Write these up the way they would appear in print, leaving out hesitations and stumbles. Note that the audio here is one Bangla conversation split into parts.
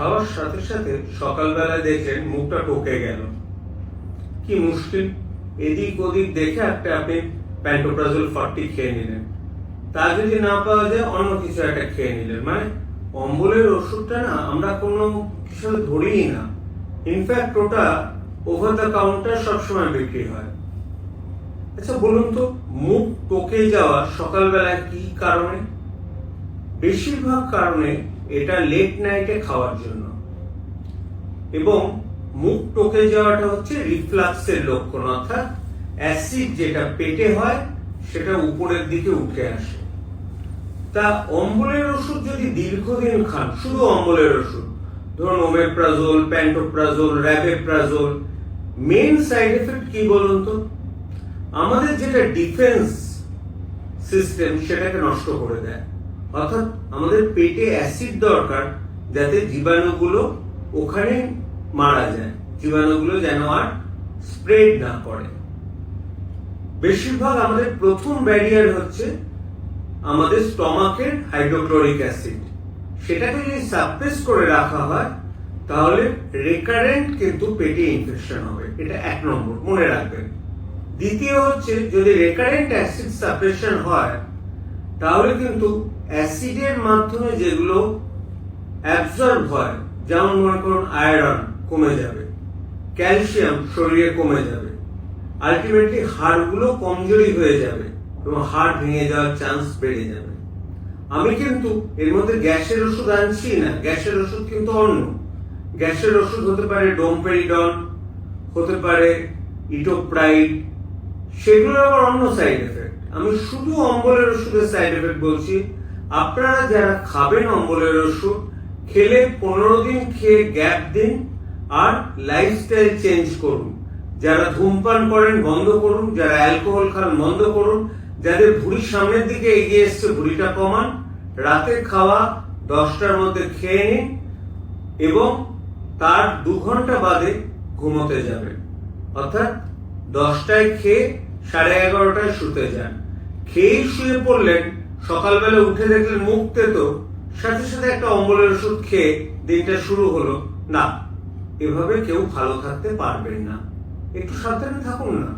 খাওয়ার সাথে সাথে সকালবেলায় দেখলেন মুখটা টকে গেল। কি মুশকিল, এদিক ওদিক দেখে একটা আপনি প্যান্টোপ্রাজোল 40 খেয়ে নিলেন, তা যদি না পাওয়া যায় অন্য কিছু একটা খেয়ে নিলেন। মানে অম্বলের ওষুধটা না আমরা কোনো কিছু ধরিই না, ইনফ্যাক্ট ওটা ওভার দ্য কাউন্টার সবসময় বিক্রি হয়। আচ্ছা বলুন তো, মুখ টকে যাওয়া সকালবেলায় কি কারণে? বেশিরভাগ কারণে এটা লেট নাইটে খাওয়ার জন্য, এবং মুখ টকে যাওয়াটা হচ্ছে রিফ্লাক্সের লক্ষণ, অর্থাৎ অ্যাসিড যেটা পেটে হয় সেটা উপরের দিকে উঠে আসে। তা অম্বলের ওষুধ যদি দীর্ঘদিন খান, শুধু অম্বলের ওষুধ, ধরুন omeprazole, pantoprazole, rabeprazole, main side effect কি বলুন তো? আমাদের যেটা ডিফেন্স সিস্টেম সেটাকে নষ্ট করে দেয়। অর্থাৎ আমাদের পেটে অ্যাসিড দরকার যাতে জীবাণুগুলো ওখানে মারা যায়, জীবাণুগুলো যেন আর স্প্রেড না করে। বেশিরভাগ আমাদের প্রথম ব্যারিয়ার হচ্ছে আমাদের স্টমাকের হাইড্রোক্লোরিক অ্যাসিড। সেটাকে যদি সাপ্রেস করে রাখা হয় তাহলে রেকারেন্ট কিন্তু পেটে ইনফেকশন হবে, এটা 1 নম্বর মনে রাখবেন। দ্বিতীয় হচ্ছে, যদি রেকারেন্ট অ্যাসিড সাপ্রেশন হয় তাহলে কিন্তু অ্যাসিডের মাধ্যমে যেগুলো অ্যাবজর্ব হয়, যেমন মনে করুন আয়রন কমে যাবে, ক্যালসিয়াম শরীরে কমে যাবে, আলটিমেটলি হাড়গুলো কমজোরি হয়ে যাবে এবং হাড় ভেঙে যাওয়ার চান্স বেড়ে যাবে। আমি কিন্তু এর মধ্যে গ্যাসের ওষুধ আনছি না, গ্যাসের ওষুধ কিন্তু অন্য। গ্যাসের ওষুধ হতে পারে ডোমপেরিডন, হতে পারে ইটোপ্রাইড, সেগুলো আবার অন্য সাইড এফেক্ট। আমি শুধু অম্বলের ওষুধের সাইড এফেক্ট বলছি। আপনারা যারা খাবেন অম্বলের ওষুধ, খেলে 15 দিন খেয়ে গ্যাপ দিন আর লাইফস্টাইল চেঞ্জ করুন। যারা ধূমপান করেন বন্ধ করুন, যারা অ্যালকোহল খান বন্ধ করুন, যাদের ভুঁড়ি সামনের দিকে এগিয়ে এসছে ভুঁড়িটা কমান, রাতে খাওয়া 10টার মধ্যে খেয়ে নিন এবং তার 2 ঘন্টা বাদে ঘুমোতে যাবেন। অর্থাৎ 10টায় খেয়ে 11:30টায় শুতে যান। খেয়েই শুয়ে পড়লেন, সকালবেলা উঠে দেখলেন মুখ তেতো, সাথে সাথে একটা অম্বলের ওষুধ খেয়ে দিনটা শুরু হলো না। এভাবে কেউ ভালো থাকতে পারবেন না। একটু সাবধানে থাকুন না।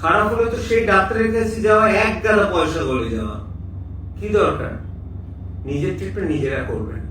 খারাপ হলে তো সেই ডাক্তারের কাছে যাওয়া, 1 গাদা পয়সা গলে যাওয়া। কি দরকার? নিজের ট্রিটমেন্ট নিজেরা করবেন।